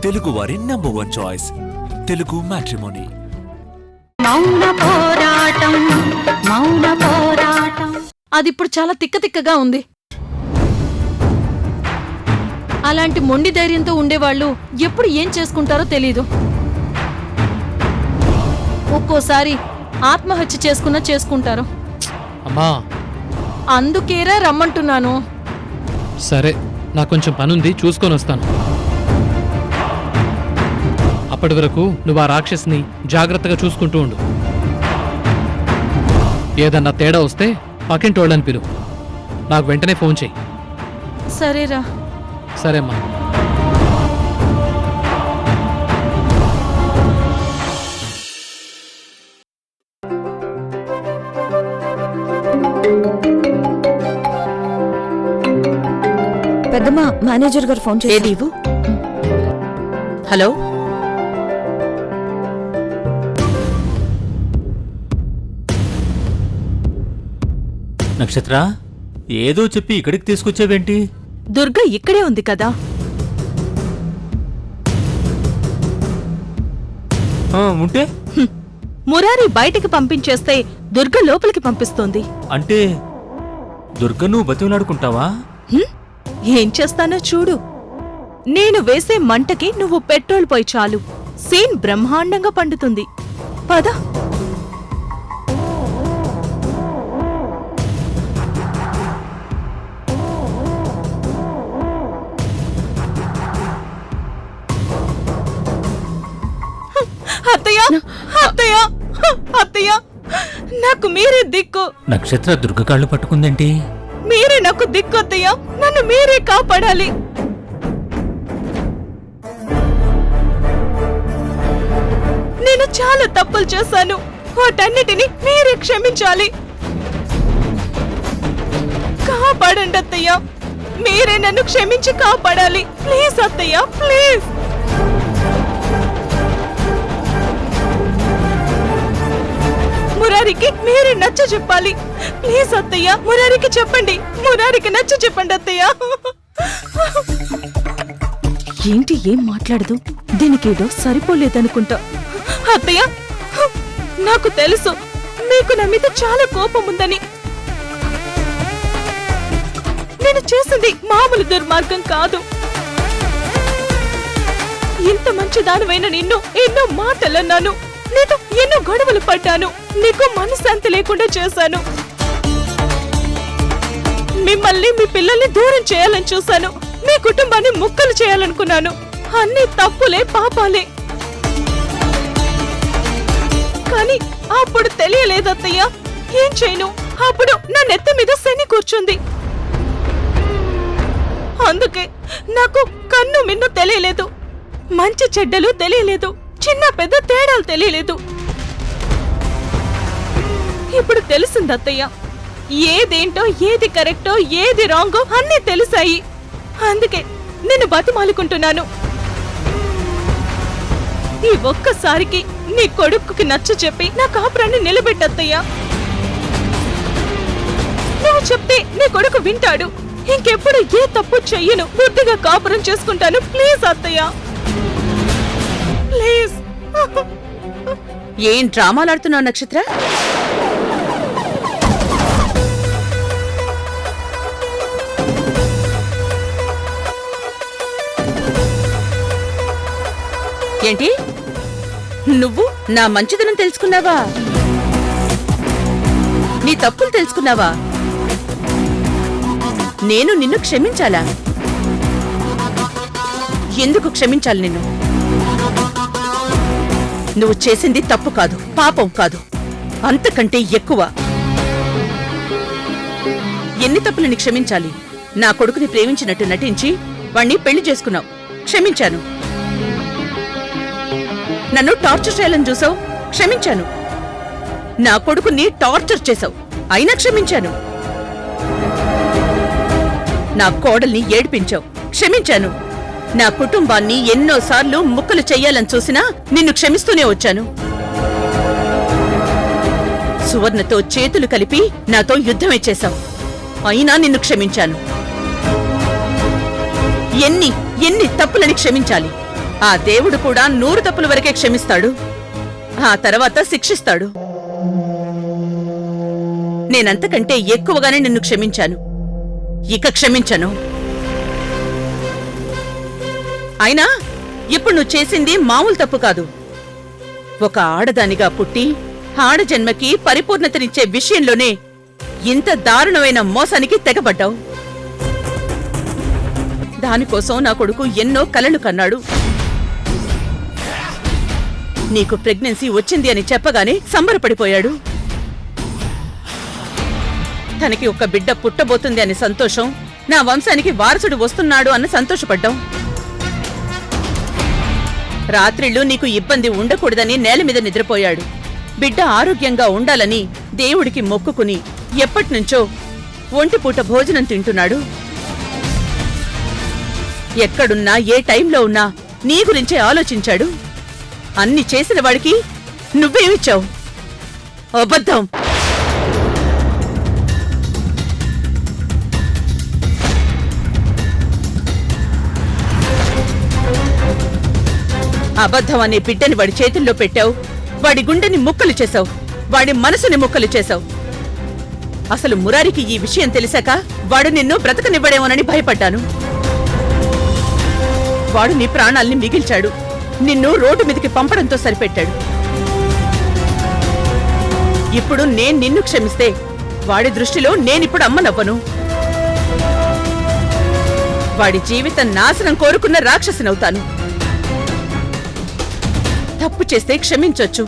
తెలుగువారి number 1 choice Telugu matrimony. మౌన పోరాటం మౌన పోరాటం. అది ఇప్పుడు చాలా తిక్కగా ఉంది. అలాంటి మొండి ధైర్యంతో ఉండేవాళ్ళు ఎప్పుడు ఏం చేసుకుంటారో తెలీదు. ఒక్కోసారి ఆత్మహత్య చేసుకుంటారు. అమ్మా, అందుకేరా రమ్మంటున్నాను. సరే, నాకు కొంచెం పనుంది, చూసుకొని వస్తాను. అప్పటి వరకు నువ్వు ఆ రాక్షసిని జాగ్రత్తగా చూసుకుంటూ ఉండు. ఏదన్నా తేడా వస్తే పక్కింటోళ్ళని పిలువు. నాకు వెంటనే ఫోన్ చెయ్యి. సరేరా. సరే అమ్మా. పెద్దమ్మా, మేనేజర్ గారు ఫోన్ చేసి. హలో, నక్షత్ర, ఏదో చెప్పి ఇక్కడికి తీసుకొచ్చావేంటి? దుర్గ ఇక్కడే ఉంది కదా. ఉంటే మురారి బయటికి పంపించేస్తే దుర్గ లోపలికి పంపిస్తోంది. అంటే దుర్గను బతిమలాడుకుంటావా? ఏం చేస్తానో చూడు. నేను వేసే మంటకి నువ్వు పెట్రోల్ పోయి చాలు, సీన్ బ్రహ్మాండంగా పండుతుంది. పద. అత్తయ్య, అత్తయ్య, అత్తయ్య, నాకు మీరే దిక్కు. నక్షత్ర దుర్గ కాళ్ళు పట్టుకుందేంటి? మీరే నాకు దిక్కు అత్తయ్య, నన్ను మీరే కాపాడాలి. నేను చాలా తప్పులు చేశాను, వాటన్నిటిని మీరే క్షమించాలి. కాపాడండి అత్తయ్య, మీరే నన్ను క్షమించి కాపాడాలి. ప్లీజ్ అత్తయ్య, ప్లీజ్. మురారికి మీరే నచ్చ చెప్పాలి. ప్లీజ్ అత్తయ్య, మురారికి చెప్పండి. మురారికి నచ్చ చెప్పండి అత్తయ్య. ఏంటి ఏం మాట్లాడదు? దీనికేదో సరిపోలేదనుకుంటా. అత్తయ్య, నాకు తెలుసు మీకు నా మీద చాలా కోపం ఉందని. నేను చేసింది మామూలు దుర్మార్గం కాదు. ఇంత మంచి దానివైన నిన్ను ఎన్నో మాటలన్నాను, నీతో ఎన్నో గొడవలు పడ్డాను, నీకు మనశ్శాంతి లేకుండా చేశాను. మిమ్మల్ని మీ పిల్లల్ని దూరం చేయాలని చూశాను, మీ కుటుంబాన్ని ముక్కలు చేయాలనుకున్నాను. అన్ని తప్పులే, పాపాలే. కానీ అప్పుడు తెలియలేదు అత్తయ్య, ఏం చేయను. అప్పుడు నా నెత్తి మీద శని కూర్చుంది. అందుకే నాకు కన్ను మిన్ను తెలియలేదు, మంచి చెడ్డలు తెలియలేదు, చిన్న పెద్ద తేడాలు తెలియలేదు. ఇప్పుడు తెలిసింది అత్తయ్య, ఏదేంటో, ఏది కరెక్టో, ఏది రాంగో అన్నీ తెలిసాయి. అందుకే నేను బతిమాలుకుంటున్నాను. ఈ ఒక్కసారికి నీ కొడుకుకి నచ్చ చెప్పి నా కాపురాన్ని నిలబెట్టత్తయ్యా. నువ్వు చెప్తే నీ కొడుకు వింటాడు. ఇంకెప్పుడు ఏ తప్పు చెయ్యను, బుద్ధిగా కాపురం చేసుకుంటాను. ప్లీజ్ అత్తయ్య, ప్లీజ్. ఏం డ్రామాలాడుతున్నావు నక్షత్ర? ఏంటి, నువ్వు నా మంచిదనం తెలుసుకున్నావా? నీ తప్పులు తెలుసుకున్నావా? నేను నిన్ను క్షమించాలా? ఎందుకు క్షమించాలి నిన్ను? నువ్వు చేసింది తప్పు కాదు, పాపం కాదు, అంతకంటే ఎక్కువ. ఎన్ని తప్పులని క్షమించాలి? నా కొడుకుని ప్రేమించినట్టు నటించి వాణ్ణి పెళ్లి చేసుకున్నావు, క్షమించాను. నన్ను టార్చర్ చేయాలని చూసావు, క్షమించాను. నా కొడుకుని టార్చర్ చేశావు, అయినా క్షమించాను. నా కోడల్ని ఏడిపించావు, క్షమించాను. నా కుటుంబాన్ని ఎన్నోసార్లు ముక్కలు చెయ్యాలని చూసినా నిన్ను క్షమిస్తూనే వచ్చాను. సువర్ణతో చేతులు కలిపి నాతో యుద్ధమే చేశావు, అయినా నిన్ను క్షమించాను. ఎన్ని తప్పులని క్షమించాలి? ఆ దేవుడు కూడా 100 తప్పుల వరకే క్షమిస్తాడు, ఆ తర్వాత శిక్షిస్తాడు. నేనంతకంటే ఎక్కువగానే నిన్ను క్షమించాను, ఇక క్షమించను. అయినా ఇప్పుడు నువ్వు చేసింది మామూలు తప్పు కాదు. ఒక ఆడదానిగా పుట్టి ఆడజన్మకి పరిపూర్ణతనిచ్చే విషయంలోనే ఇంత దారుణమైన మోసానికి తెగబడ్డావు. దానికోసం నా కొడుకు ఎన్నో కలలు కన్నాడు. నీకు ప్రెగ్నెన్సీ వచ్చింది అని చెప్పగానే సంబరపడిపోయాడు. తనకి ఒక బిడ్డ పుట్టబోతుంది అని సంతోషం, నా వంశానికి వారసుడు వస్తున్నాడు అన్న సంతోషపడ్డాం. రాత్రిళ్ళు నీకు ఇబ్బంది ఉండకూడదని నేల మీద నిద్రపోయాడు. బిడ్డ ఆరోగ్యంగా ఉండాలని దేవుడికి మొక్కుకుని ఎప్పటినుంచో ఒంటిపూట భోజనం తింటున్నాడు. ఎక్కడున్నా ఏ టైంలో ఉన్నా నీ గురించే ఆలోచించాడు. అన్ని చేసిన వాడికి నువ్వేమిచ్చావు? అబద్ధం. అబద్ధం అనే బిడ్డని వాడి చేతుల్లో పెట్టావు. వాడి గుండెని ముక్కలు చేశావు, వాడి మనసుని ముక్కలు చేశావు. అసలు మురారికి ఈ విషయం తెలిసాక వాడు నిన్ను బ్రతకనివ్వడేమోనని భయపడ్డాను. వాడు నీ ప్రాణాల్ని మిగిల్చాడు, నిన్ను రోడ్డు మీదకి పంపడంతో సరిపెట్టాడు. ఇప్పుడు నేను నిన్ను క్షమిస్తే వాడి దృష్టిలో నేనిప్పుడు అమ్మనవ్వను. వాడి జీవితం నాశనం కోరుకున్న రాక్షసినవుతాను. తప్పు చేస్తే క్షమించొచ్చు,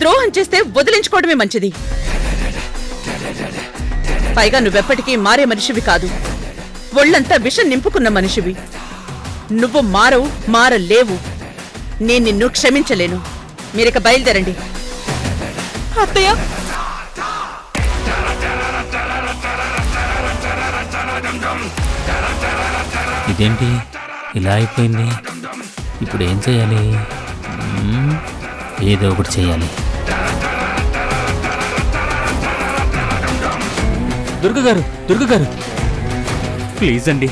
ద్రోహం చేస్తే వదిలించుకోవడమే మంచిది. పైగా నువ్వెప్పటికీ మారే మనిషివి కాదు, ఒళ్ళంతా విషం నింపుకున్న మనిషివి. నువ్వు మారవు, మారలేవు. నేను నిన్ను క్షమించలేను. మీరిక బయలుదేరండి. అత్తయ్య, ఇదేంటి ఇలా అయిపోయింది? ఇప్పుడు ఏం చేయాలి? ఏదో ఒకటి చేయాలి. దుర్గగారు, దుర్గగారు, ప్లీజ్ అండి,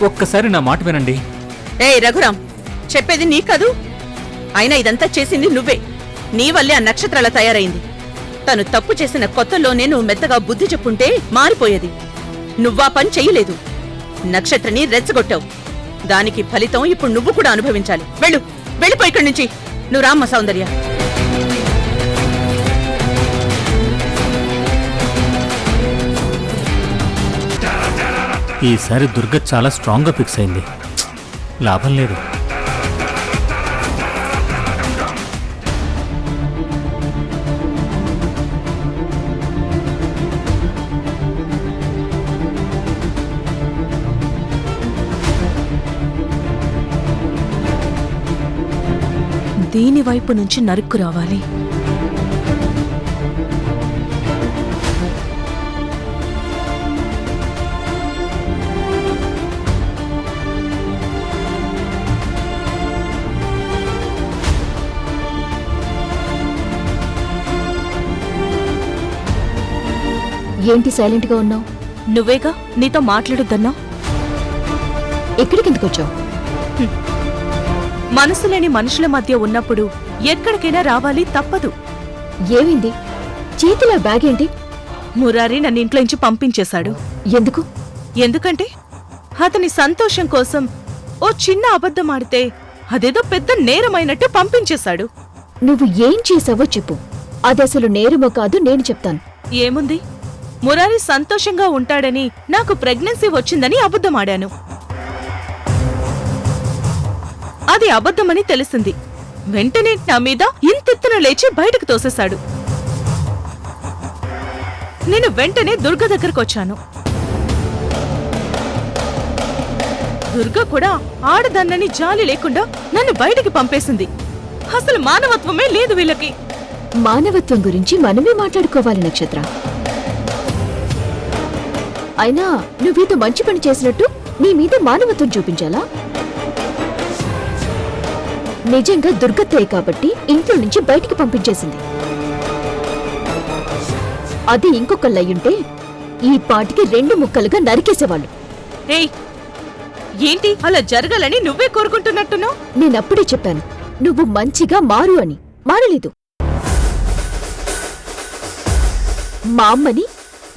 ఒక్కసారి నా మాట వినండి. ఏయ్ రఘురాం, చెప్పేది నీ కాదు. అయినా ఇదంతా చేసింది నువ్వే. నీ వల్లే ఆ నక్షత్రాల తయారైంది. తను తప్పు చేసిన కొత్తలోనే నువ్వు మెత్తగా బుద్ధి చెప్పుంటే మారిపోయేది. నువ్వా పని చెయ్యలేదు, నక్షత్రని రెచ్చగొట్టావు. దానికి ఫలితం ఇప్పుడు నువ్వు కూడా అనుభవించాలి. వెళ్ళిపో ఇక్కడి నుంచి. నువ్వు రామ్మ సౌందర్య. ఈసారి దుర్గ చాలా స్ట్రాంగ్గా ఫిక్స్ అయింది. లాభం లేదు. దీని వైపు నుంచి నరుక్కు రావాలి. ఏంటి సైలెంట్ గా ఉన్నావు? నువ్వేగా నీతో మాట్లాడొద్దన్నా. ఎక్కడికి వచ్చావు? మనసు లేని మనుషుల మధ్య ఉన్నప్పుడు ఎక్కడికైనా రావాలి, తప్పదు. ఏమైంది? చేతిలో బ్యాగ్ ఏంటి? మురారి నన్ను ఇంట్లో నుంచి పంపించేశాడు. ఎందుకు? ఎందుకంటే అతని సంతోషం కోసం ఓ చిన్న అబద్ధం ఆడితే అదేదో పెద్ద నేరమైనట్టు పంపించేశాడు. నువ్వు ఏం చేసావో చెప్పు. అది అసలు నేరమో కాదు, నేను చెప్తాను. ఏముంది, మురారి సంతోషంగా ఉంటాడని నాకు ప్రెగ్నెన్సీ వచ్చిందని అబద్ధమాడాను. అది అబద్ధమని తెలిసింది. వెంటనే నా మీద ఇంతెత్తున లేచి బయటకు తోసేశాడు. నేను వెంటనే దుర్గ దగ్గరకొచ్చాను. దుర్గ కూడా ఆడదన్నని జాలి లేకుండా నన్ను బయటికి పంపేసింది. అసలు మానవత్వమే లేదు వీళ్ళకి. మానవత్వం గురించి మనమే మాట్లాడుకోవాలి నక్షత్ర. అయినా నువ్వేదో మంచి పని చేసినట్టు నీ మీద మానవత్వం చూపించాలా? నిజంగా దుర్గత్తే కాబట్టి ఇంట్లో నుంచి బయటికి పంపించేసింది. అది ఇంకొకళ్ళయ్యుంటే ఈ పాటికి 2 ముక్కలుగా నరికేసేవాళ్ళు. ఏయ్, ఏంటి అలా జరగాలని నువ్వే కోరుకుంటున్నట్టున్నావు? నేనప్పుడే చెప్పాను నువ్వు మంచిగా మారు అని. మారలేదు. మా అమ్మని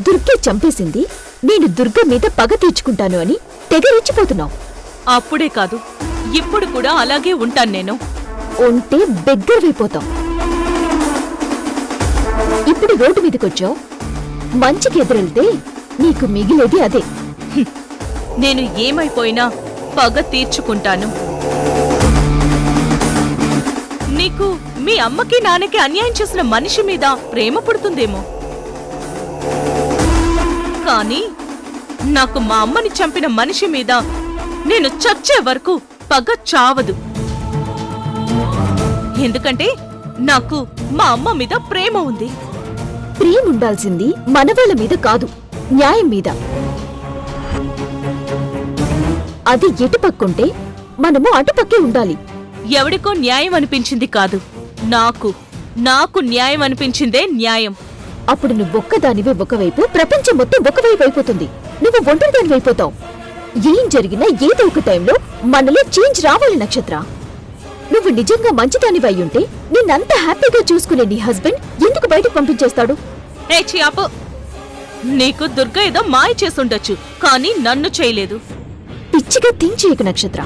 దుర్గే చంపేసింది, నేను దుర్గ మీద పగ తీర్చుకుంటాను అని తెగ రెచ్చిపోతున్నావు. అప్పుడే కాదు, ఇప్పుడు కూడా అలాగే ఉంటాను నేను. ఉంటే బెగ్గరవైపోతావు. ఇప్పుడు రోడ్డు మీదకొచ్చావు, మంచికి ఎదురెళ్తే నీకు మిగిలేది అదే. నేను ఏమైపోయినా పగ తీర్చుకుంటాను. నీకు మీ అమ్మకి నాన్నకి అన్యాయం చేసిన మనిషి మీద ప్రేమ పుడుతుందేమో, కానీ నాకు మా అమ్మని చంపిన మనిషి మీద నేను చచ్చే వరకు పగ చావదు. ఎందుకంటే నాకు మా అమ్మ మీద ప్రేమ ఉంది. ప్రేముండాల్సింది మనవాళ్ళ మీద కాదు, న్యాయం మీద. అది ఎటుపక్కుంటే మనము అటుపక్కే ఉండాలి. ఎవడికో న్యాయం అనిపించింది కాదు, నాకు న్యాయం అనిపించిందే న్యాయం. అప్పుడు నువ్వొక్కదానివే ఒకవైపు, ప్రపంచం మొత్తం ఒకవైపు అయిపోతుంది. నువ్వు ఒంటరిదానివి అయిపోతావు. ఏం జరిగినా ఏదో ఒక టైంలో మనలో చేంజ్ రావాలి నక్షత్ర. నువ్వు నిజంగా మంచిదానివి అయ్యుంటే నిన్నంత హ్యాపీగా చూసుకునే నీ హస్బెండ్ ఎందుకు బయటకు పంపించేస్తాడు? ఏ చియాపు, నీకు దుర్గ ఏదో మాయ చేసుండొచ్చు, కానీ నన్ను చేయలేదు. పిచ్చిగా థింక్ చేయకు నక్షత్ర.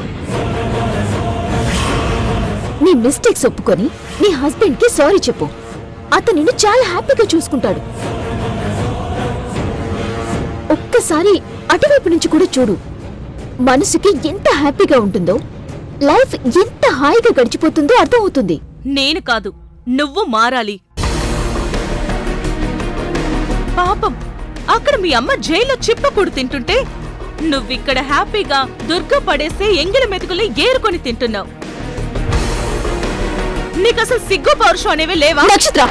నీ మిస్టేక్స్ ఒప్పుకొని నీ హస్బెండ్ కి సారీ చెప్పు. అతను నిన్ను చాలా హ్యాపీగా చూసుకుంటాడు. ఒక్కసారి అటువైపు నుంచి కూడా చూడు. మనసుకి ఎంత హ్యాపీగా ఉంటుందో, లైఫ్ ఎంత హాయిగా గడిచిపోతుందో అర్థమవుతుంది. నేను కాదు, నువ్వు మారాలి. పాపం, అక్కడ మీ అమ్మ జైల్లో చిప్పకూడు తింటుంటే నువ్విక్కడ హ్యాపీగా దుర్గ పడేసే ఎంగిలి మెతుకులు ఏరుకొని తింటున్నావు. నీకసలు సిగ్గు పౌరుషం అనేవి లేవా? నక్షత్ర,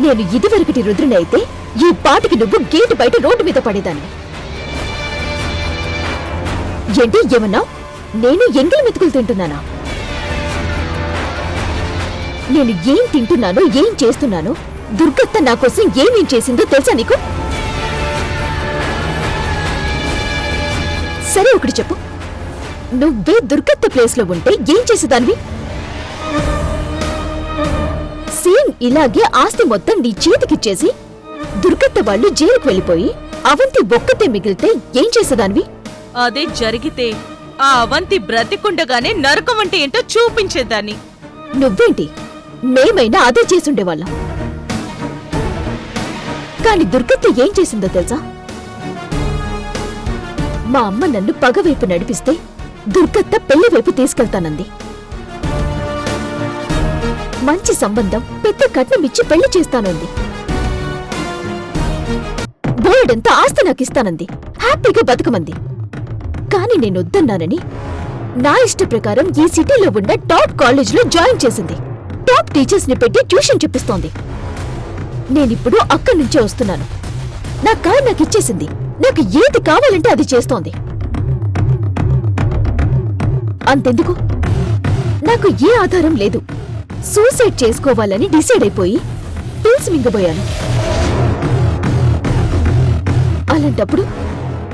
నేను ఇదివరకటి రుద్రుని అయితే ఈ పాటికి నువ్వు గేటు బయట రోడ్డు మీద పడేదాన్ని. ఏంటి ఏమన్నా? నేను ఎంగిలి మెతుకులు తింటున్నానా? నేను ఏం తింటున్నానో, ఏం చేస్తున్నానో, దుర్గత్త నా కోసం ఏమేం చేసిందో తెలుసా నీకు? సరే ఒకటి చెప్పు, నువ్వే దుర్గత్త ప్లేస్లో ఉంటే ఏం చేసేదానివి? సేమ్ ఇలాగే ఆస్తి మొత్తం నీ చేతికిచ్చేసి దుర్గత్త వాళ్ళు జైలుకు వెళ్ళిపోయి అవంతి ఒక్కతే మిగిలితే ఏం చేసేదానివి? అదే జరిగితే ఆ అవంతి బ్రతికుండగానే నరకం అంటే ఏంటో చూపించేదాన్ని. నువ్వేంటి, మేమైనా అదే చేసుండేవాళ్ళం. కాని దుర్గత్త ఏం చేసిందో తెలుసా? మా అమ్మ నన్ను పగవైపు నడిపిస్తే దుర్గత్త పెళ్లి వైపు తీసుకెళ్తానంది. మంచి సంబంధం, పెద్ద కట్నం ఇచ్చి పెళ్లి చేస్తానంది. బోర్డంతా ఆస్తి నాకిస్తానంది. హ్యాపీగా బతకమంది. కాని నేనొద్దన్నానని నా ఇష్ట ప్రకారం ఈ సిటీలో ఉన్న టాప్ కాలేజ్లో జాయిన్ చేసింది. టాప్ టీచర్స్ ని పెట్టి ట్యూషన్ చెప్పిస్తోంది. నేనిప్పుడు అక్కడి నుంచే వస్తున్నాను. నా కారు నాకు ఇచ్చేసింది. నాకు ఏది కావాలంటే అది చేస్తోంది. అంతెందుకు, నాకు ఏ ఆధారం లేదు. సూసైడ్ చేసుకోవాలని డిసైడ్ అయిపోయి పిల్స్ మింగబోయాను. అలాంటప్పుడు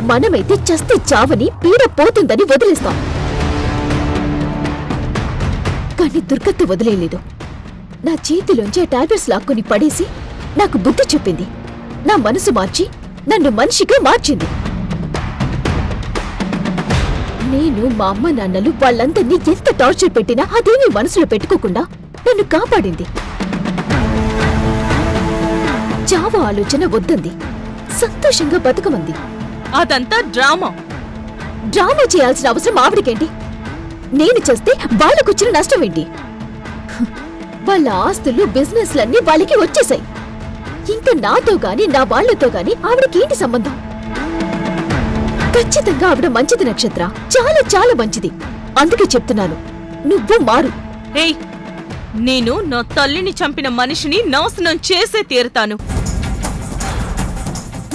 మనమైతే చస్తే చావని, పీడ పోతుందని వదిలేస్తాం. కానీ దుర్గత్త వదిలేయలేదు. నా చేతిలోంచి ఆ టాబ్లెట్స్ లాక్కొని పడేసి నాకు బుద్ధి చెప్పింది. నా మనసు మార్చి నన్ను మనిషిగా మార్చింది. నేను, మా అమ్మ నాన్నలు వాళ్ళందరినీ ఎంత టార్చర్ పెట్టినా అదేమీ మనసులో పెట్టుకోకుండా నన్ను కాపాడింది. చావు ఆలోచన వద్దంది. సంతోషంగా బతకమంది. అదంతా డ్రామా. డ్రామా చేయాల్సిన అవసరం ఆవిడికేంటి? నేను చేస్తే వాళ్ళకొచ్చిన నష్టం ఏంటి? వాళ్ళ ఆస్తులు, బిజినెస్లన్నీ వాళ్ళకి వచ్చేసాయి. ఇంకా నాతో గాని, నా వాళ్లతో గాని ఆవిడకేంటి సంబంధం? ఖచ్చితంగా ఆవిడ మంచిది నక్షత్ర, చాలా చాలా మంచిది. అందుకే చెప్తున్నాను, నువ్వు మారు. ఏయ్, నేను నా తల్లిని చంపిన మనిషిని నాశనం చేసే తీరుతాను.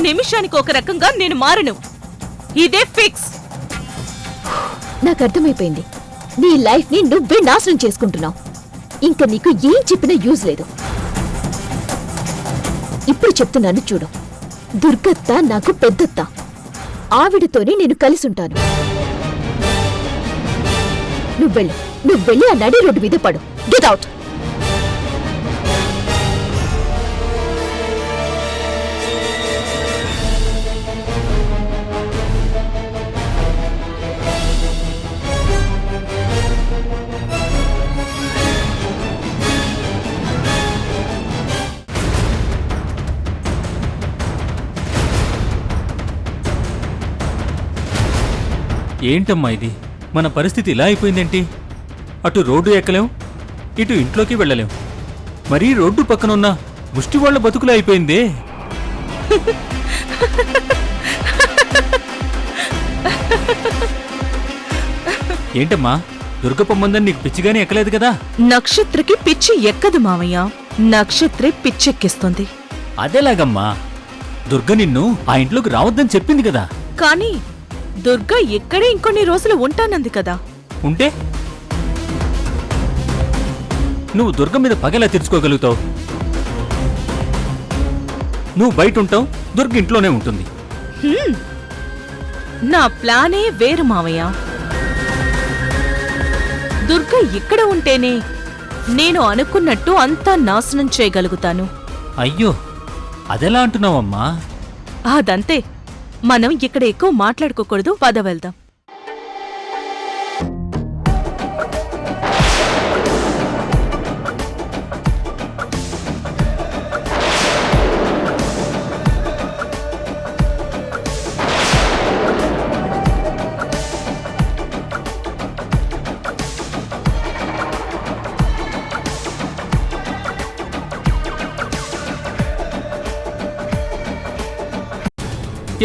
నిమిషానికి ఒక రకంగా నేను మారను. ఇదే ఫిక్స్. నాకు అర్థమైపోయింది. నీ లైఫ్ ని నువ్వే నాశనం చేసుకుంటున్నావు. ఇంకా నీకు ఏం చెప్పినా యూజ్ లేదు. ఇప్పుడు చెప్తున్నాను చూడు. దుర్గత్త నాకు పెద్దత్త. ఆవిడతోనే నేను కలిసి ఉంటాను. నువ్వు వెళ్ళి ఆ నడి రోడ్డు మీద పడు. Get out. ఏంటమ్మా ఇది? మన పరిస్థితి ఇలా అయిపోయిందేంటి? అటు రోడ్డు ఎక్కలేం, ఇటు ఇంట్లోకి వెళ్ళలేం. మరీ రోడ్డు పక్కనున్న ముష్టి వాళ్ళ బతుకులే అయిపోయిందే. ఏంటమ్మా, దుర్గపమ్మందని నీకు పిచ్చిగానే ఎక్కలేదు కదా? నక్షత్రకి పిచ్చి ఎక్కదు మావయ్య, నక్షత్రే పిచ్చెక్కిస్తుంది. అదేలాగమ్మా, దుర్గ నిన్ను ఆ ఇంట్లోకి రావద్దని చెప్పింది కదా. కానీ దుర్గా ఇక్కడే ఇంకొన్ని రోజులు ఉంటానంది కదా. ఉంటే నువ్వు దుర్గ మీద పగలా తెరుచుకోగలుగుతావు? నువ్వు బయట ఉంటావు, దుర్గ ఇంట్లోనే ఉంటుంది. నా ప్లానే వేరు మావయ్య. దుర్గా ఇక్కడ ఉంటేనే నేను అనుకున్నట్టు అంతా నాశనం చేయగలుగుతాను. అయ్యో, అదెలా అంటున్నావమ్మా? అదంతే. మనం ఇక్కడ ఎక్కువ మాట్లాడుకోకూడదు. పద వెళ్దాం.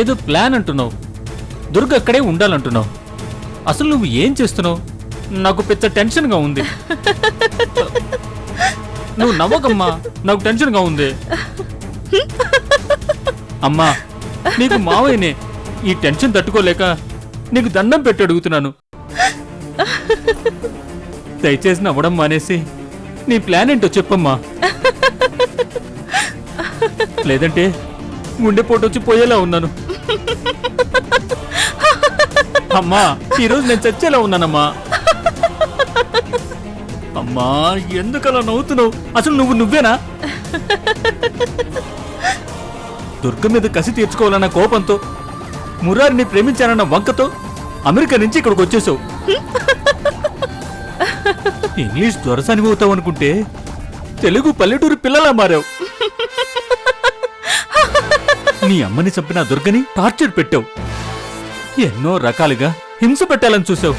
ఏదో ప్లాన్ అంటున్నావు, దుర్గ అక్కడే ఉండాలంటున్నావు. అసలు నువ్వు ఏం చేస్తున్నావు? నాకు పెద్ద టెన్షన్గా ఉంది. నువ్వు నవ్వకమ్మా, నాకు టెన్షన్గా ఉంది. అమ్మా, నీకు మావయ్యనే. ఈ టెన్షన్ తట్టుకోలేక నీకు దండం పెట్టి అడుగుతున్నాను. దయచేసి నవ్వడం మానేసి నీ ప్లాన్ ఏంటో చెప్పమ్మా. లేదంటే గుండెపోటొచ్చి పోయేలా ఉన్నాను. అమ్మా, ఈరోజు నేను చచ్చేలా ఉన్నానమ్మా. అమ్మా, ఎందుకలా నవ్వుతున్నావు? అసలు నువ్వేనా? దుర్గ మీద కసి తీర్చుకోవాలన్న కోపంతో, మురారిని ప్రేమించానన్న వంకతో అమెరికా నుంచి ఇక్కడికి వచ్చేసావు. ఇంగ్లీష్ దొరసాని అవుతావు అనుకుంటే తెలుగు పల్లెటూరు పిల్లలా మారావు. నీ అమ్మని చంపిన దుర్గని టార్చర్ పెట్టావు. ఎన్నో రకాలుగా హింస పెట్టాలని చూసావు.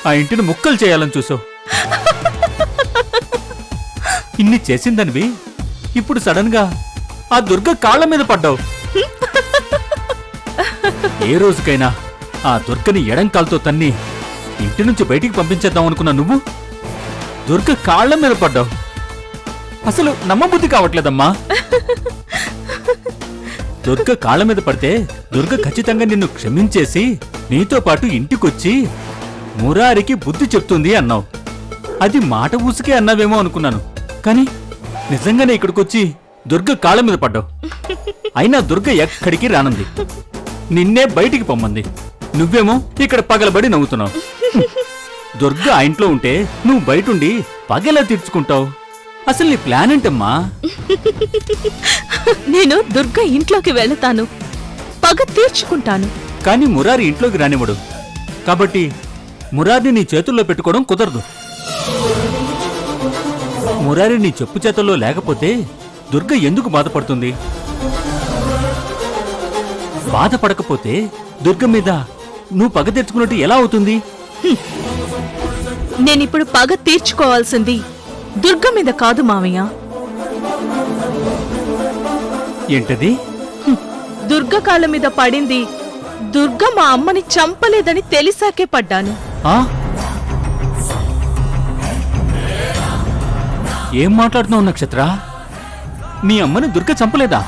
ఆ ఇంటిని ముక్కలు చేయాలని చూసావు. ఇన్ని చేసిందనివి ఇప్పుడు సడన్ గా ఆ దుర్గ కాళ్ల మీద పడ్డావు. ఏ రోజుకైనా ఆ దుర్గని ఎడంకాలతో తన్ని ఇంటి నుంచి బయటికి పంపించేద్దాం అనుకున్న నువ్వు దుర్గ కాళ్ల మీద పడ్డావు. అసలు నమ్మబుద్ధి కావట్లేదమ్మా. దుర్గ కాళ్ల మీద పడితే దుర్గ ఖచ్చితంగా నిన్ను క్షమించేసి నీతో పాటు ఇంటికొచ్చి మురారికి బుద్ధి చెప్తుంది అన్నావు. అది మాట ఊసుకే అన్నావేమో అనుకున్నాను. కానీ నిజంగానే ఇక్కడికొచ్చి దుర్గ కాళ్ల మీద పడ్డావు. అయినా దుర్గ ఎక్కడికి రానంది, నిన్నే బయటికి పొమ్మంది. నువ్వేమో ఇక్కడ పగలబడి నవ్వుతున్నావు. దుర్గ ఆ ఇంట్లో ఉంటే నువ్వు బయటుండి పగలా తీర్చుకుంటావు. అసలు నీ ప్లాన్ ఏంటమ్మా? నేను దుర్గ ఇంట్లోకి వెళతాను, పగ తీర్చుకుంటాను. కానీ మురారి ఇంట్లోకి రానివ్వడు. కాబట్టి మురారిని నీ చేతుల్లో పెట్టుకోవడం కుదరదు. మురారి నీ చెప్పు చేతుల్లో లేకపోతే దుర్గ ఎందుకు బాధపడుతుంది? బాధపడకపోతే దుర్గ మీద నువ్వు పగ తెచ్చుకున్నట్టు ఎలా అవుతుంది? నేనిప్పుడు పగ తీర్చుకోవాల్సింది దుర్గ మీద కాదు మావయ్య. ఏంటది? దుర్గ కాళ్ళ మీద పడింది దుర్గ మా అమ్మని చంపలేదని తెలిసాకే పడ్డాను. ఏం మాట్లాడుతున్నావు నక్షత్ర? మీ అమ్మని దుర్గ చంపలేదా?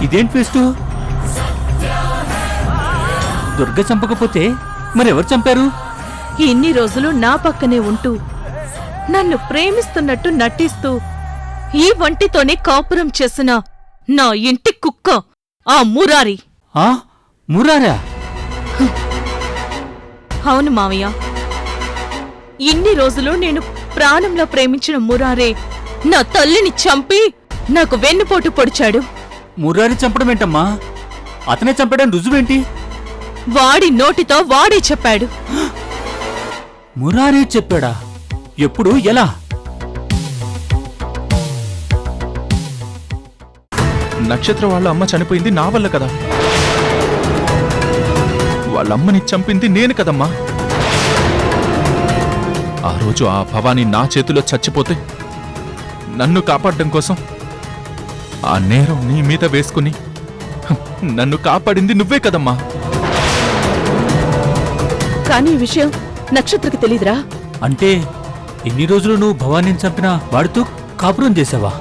ఇదేం ట్విస్ట్? దుర్గ చంపకపోతే మరెవరు చంపారు? ఇన్ని రోజులు నా పక్కనే ఉంటూ నన్ను ప్రేమిస్తున్నట్టు నటిస్తూ ఈ వంటితోనే కాపురం చేసిన నా ఇంటి కుక్క ఆ మురారి. ఆ మురారా? అవును మావయ్య, ఇన్ని రోజులు నేను ప్రాణంలో ప్రేమించిన మురారే నా తల్లిని చంపి నాకు వెన్నుపోటు పొడిచాడు. మురారి చంపడం ఏంటమ్మా? అతనే చంపడం రుజువేంటి? వాడి నోటితో వాడే చెప్పాడు. మురారి చెప్పాడా? ఎప్పుడు, ఎలా? నక్షత్ర వాళ్ళ అమ్మ చనిపోయింది నా వల్ల కదా. వాళ్ళమ్మని చంపింది నేను కదమ్మా. ఆ రోజు ఆ భవానీ నా చేతిలో చచ్చిపోతే నన్ను కాపాడడం కోసం ఆ నేరం నీ మీద వేసుకుని నన్ను కాపాడింది నువ్వే కదమ్మా. కానీ ఈ విషయం నక్షత్రకి తెలీదురా? అంటే ఇన్ని రోజులు నువ్వు భవానీని చంపినా వాడితో కాపురం చేసావా?